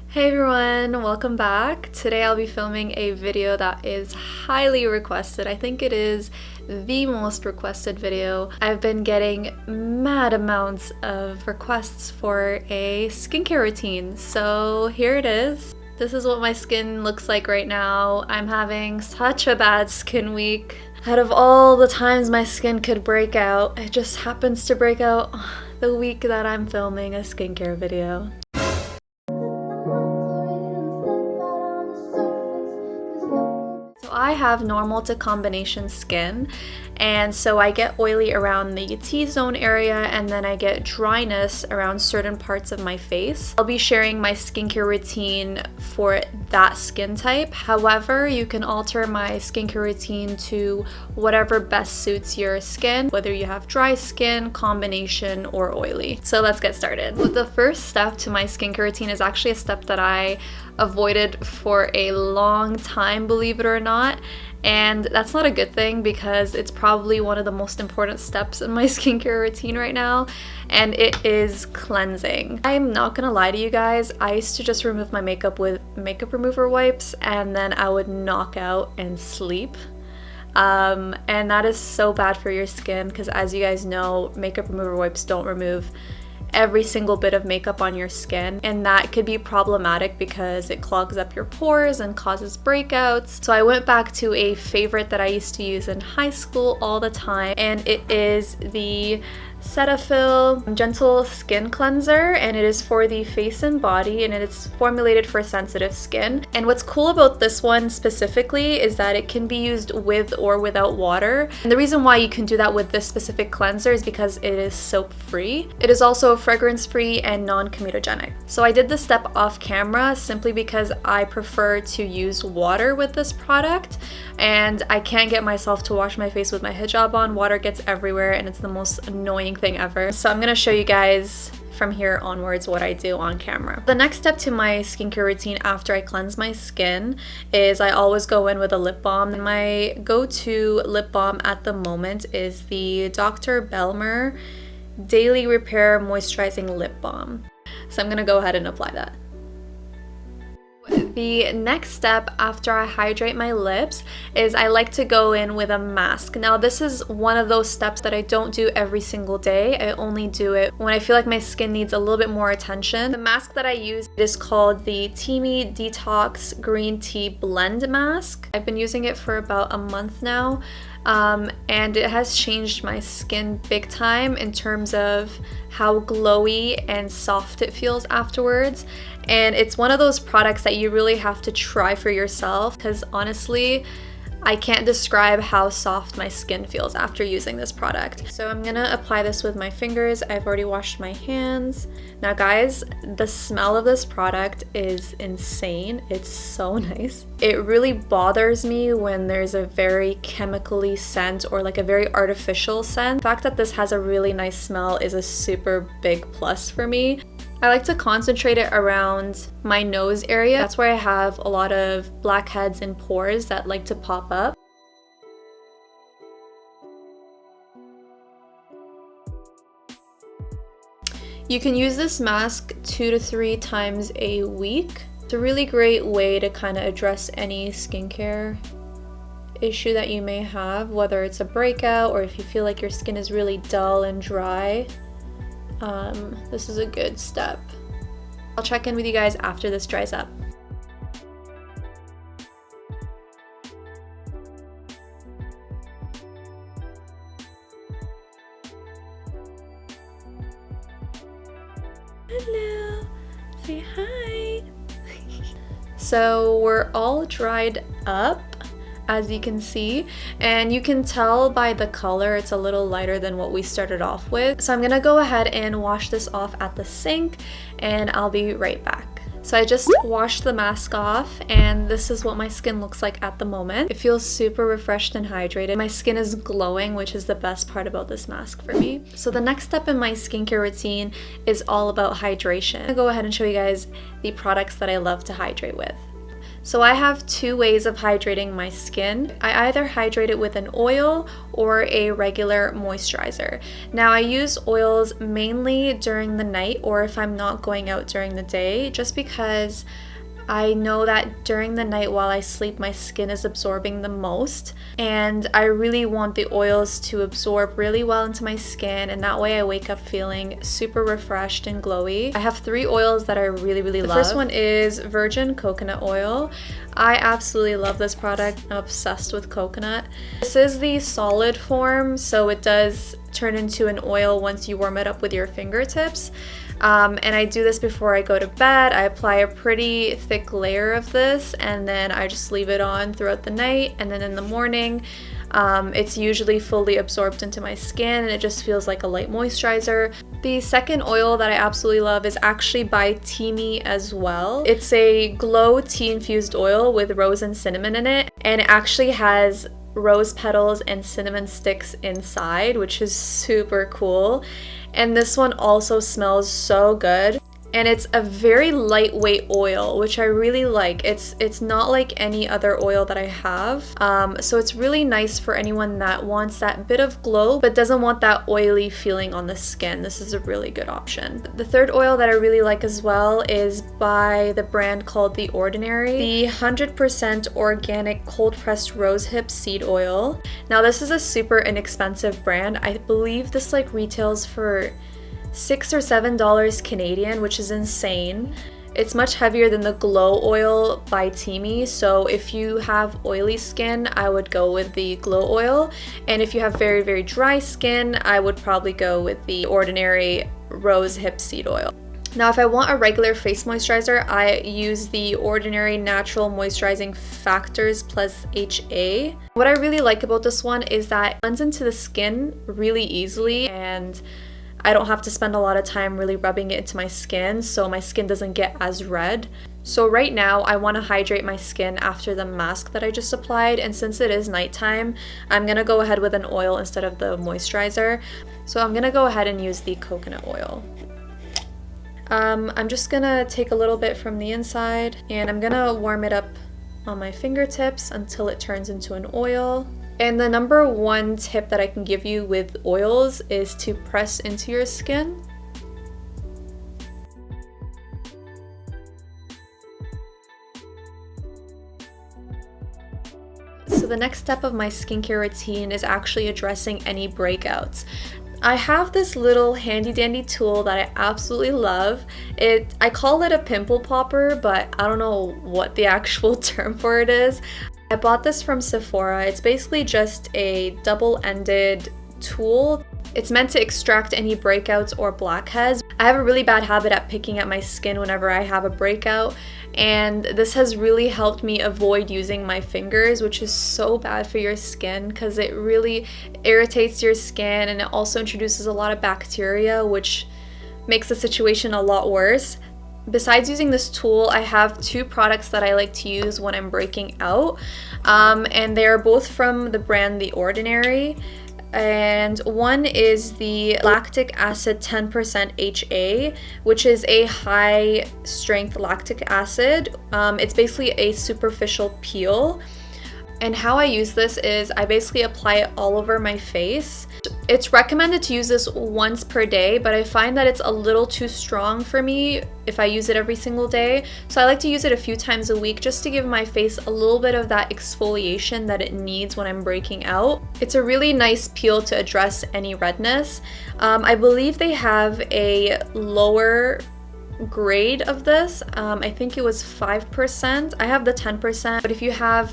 Hey everyone, welcome back. Today I'll be filming a video that is highly requested. I think it is the most requested video. I've been getting mad amounts of requests for a skincare routine, so here it is. This is what my skin looks like right now. I'm having such a bad skin week. Out of all the times my skin could break out, it just happens to break out the week that I'm filming a skincare video. I have normal to combination skin, and so I get oily around the T-zone area and then I get dryness around certain parts of my face. I'll be sharing my skincare routine for that skin type. However, you can alter my skincare routine to whatever best suits your skin, whether you have dry skin, combination, or oily. So let's get started. The first step to my skincare routine is actually a step that I avoided for a long time, believe it or not, and that's not a good thing because it's probably one of the most important steps in my skincare routine right now, and it is cleansing. I'm not gonna lie to you guys, I used to just remove my makeup with makeup remover wipes and then I would knock out and sleep. And that is so bad for your skin because, as you guys know, makeup remover wipes don't remove every single bit of makeup on your skin, and that could be problematic because it clogs up your pores and causes breakouts. So I went back to a favorite that I used to use in high school all the time, and it is the Cetaphil Gentle Skin Cleanser, and it is for the face and body, and it is formulated for sensitive skin. And what's cool about this one specifically is that it can be used with or without water. And the reason why you can do that with this specific cleanser is because it is soap free. It is also fragrance free and non-comedogenic. So I did this step off camera simply because I prefer to use water with this product, and I can't get myself to wash my face with my hijab on. Water gets everywhere and it's the most annoying thing ever. So I'm gonna show you guys from here onwards what I do on camera. The next step to my skincare routine after I cleanse my skin is I always go in with a lip balm. And my go-to lip balm at the moment is the Dr. Belmer Daily Repair Moisturizing Lip Balm. So I'm gonna go ahead and apply that. The next step after I hydrate my lips is I like to go in with a mask. Now this is one of those steps that I don't do every single day. I only do it when I feel like my skin needs a little bit more attention. The mask that I use is called the Teami Detox Green Tea Blend Mask. I've been using it for about a month now. And it has changed my skin big time in terms of how glowy and soft it feels afterwards. And it's one of those products that you really have to try for yourself because honestly, I can't describe how soft my skin feels after using this product. So I'm gonna apply this with my fingers. I've already washed my hands. Now guys, the smell of this product is insane. It's so nice. It really bothers me when there's a very chemically scent or like a very artificial scent. The fact that this has a really nice smell is a super big plus for me. I like to concentrate it around my nose area. That's where I have a lot of blackheads and pores that like to pop up. You can use this mask 2 to 3 times a week. It's a really great way to kind of address any skincare issue that you may have, whether it's a breakout or if you feel like your skin is really dull and dry. This is a good step. I'll check in with you guys after this dries up. Hello, say hi. So we're all dried up, as you can see, and you can tell by the color it's a little lighter than what we started off with. So I'm gonna go ahead and wash this off at the sink and I'll be right back. So I just washed the mask off and this is what my skin looks like at the moment. It feels super refreshed and hydrated. My skin is glowing, which is the best part about this mask for me. So the next step in my skincare routine is all about hydration. I'm gonna go ahead and show you guys the products that I love to hydrate with. So I have two ways of hydrating my skin. I either hydrate it with an oil or a regular moisturizer. Now I use oils mainly during the night or if I'm not going out during the day, just because I know that during the night while I sleep, my skin is absorbing the most, and I really want the oils to absorb really well into my skin, and that way I wake up feeling super refreshed and glowy. I have three oils that I really love. The first one is virgin coconut oil. I absolutely love this product. I'm obsessed with coconut. This is the solid form, so it does turn into an oil once you warm it up with your fingertips. And I do this before I go to bed. I apply a pretty thick layer of this and then I just leave it on throughout the night, and then in the morning it's usually fully absorbed into my skin and it just feels like a light moisturizer. The second oil that I absolutely love is actually by Teami as well. It's a glow tea infused oil with rose and cinnamon in it, and it actually has rose petals and cinnamon sticks inside, which is super cool. And this one also smells so good. And it's a very lightweight oil, which I really like. It's not like any other oil that I have. So it's really nice for anyone that wants that bit of glow but doesn't want that oily feeling on the skin. This is a really good option. The third oil that I really like as well is by the brand called The Ordinary. The 100% organic cold pressed rosehip seed oil. Now this is a super inexpensive brand. I believe this like retails for $6 or $7 Canadian, which is insane. It's much heavier than the Glow Oil by Teami, so if you have oily skin, I would go with the Glow Oil, and if you have very dry skin, I would probably go with the Ordinary Rose Hip Seed Oil. Now, if I want a regular face moisturizer, I use the Ordinary Natural Moisturizing Factors Plus HA. What I really like about this one is that it blends into the skin really easily, and I don't have to spend a lot of time really rubbing it into my skin, so my skin doesn't get as red. So right now I want to hydrate my skin after the mask that I just applied, and since it is nighttime, I'm gonna go ahead with an oil instead of the moisturizer. So I'm gonna go ahead and use the coconut oil. I'm just gonna take a little bit from the inside and I'm gonna warm it up on my fingertips until it turns into an oil. And the number one tip that I can give you with oils is to press into your skin. So the next step of my skincare routine is actually addressing any breakouts. I have this little handy dandy tool that I absolutely love. I call it a pimple popper, but I don't know what the actual term for it is. I bought this from Sephora. It's basically just a double-ended tool. It's meant to extract any breakouts or blackheads. I have a really bad habit at picking at my skin whenever I have a breakout, and this has really helped me avoid using my fingers, which is so bad for your skin because it really irritates your skin, and it also introduces a lot of bacteria, which makes the situation a lot worse. Besides using this tool, I have two products that I like to use when I'm breaking out, and they are both from the brand The Ordinary. And one is the lactic acid 10% HA, which is a high strength lactic acid. It's basically a superficial peel. And how I use this is I basically apply it all over my face. It's recommended to use this once per day, but I find that it's a little too strong for me if I use it every single day. So I like to use it a few times a week just to give my face a little bit of that exfoliation that it needs when I'm breaking out. It's a really nice peel to address any redness. I believe they have a lower grade of this. I think it was 5%. I have the 10%, but if you have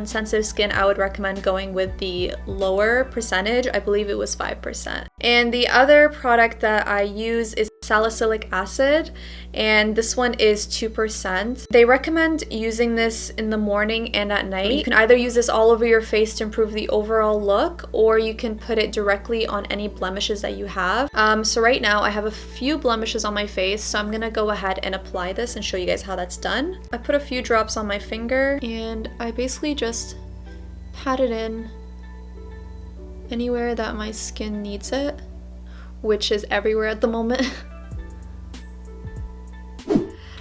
sensitive skin, I would recommend going with the lower percentage. I believe it was 5%. And the other product that I use is salicylic acid, and this one is 2%. They recommend using this in the morning and at night. You can either use this all over your face to improve the overall look, or you can put it directly on any blemishes that you have. So right now I have a few blemishes on my face, so I'm gonna go ahead and apply this and show you guys how that's done. I put a few drops on my finger and I basically just pat it in anywhere that my skin needs it, which is everywhere at the moment.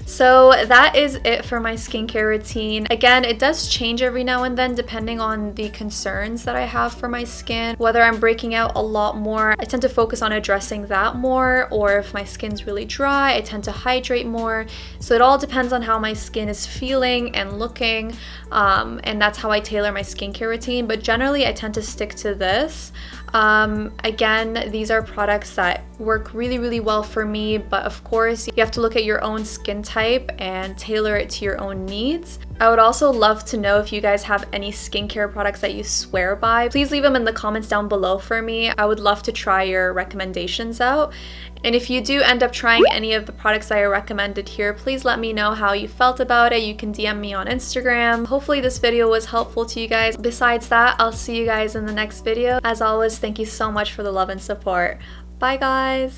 So So that is it for my skincare routine. Again, it does change every now and then depending on the concerns that I have for my skin. Whether I'm breaking out a lot more, I tend to focus on addressing that more, or if my skin's really dry, I tend to hydrate more. So it all depends on how my skin is feeling and looking, and that's how I tailor my skincare routine. But generally, I tend to stick to this. Again, these are products that work really, really well for me, but of course, you have to look at your own skin type and tailor it to your own needs. I would also love to know if you guys have any skincare products that you swear by. Please leave them in the comments down below for me. I would love to try your recommendations out. And if you do end up trying any of the products I recommended here, please let me know how you felt about it. You can DM me on Instagram. Hopefully this video was helpful to you guys. Besides that, I'll see you guys in the next video. As always, thank you so much for the love and support. Bye guys!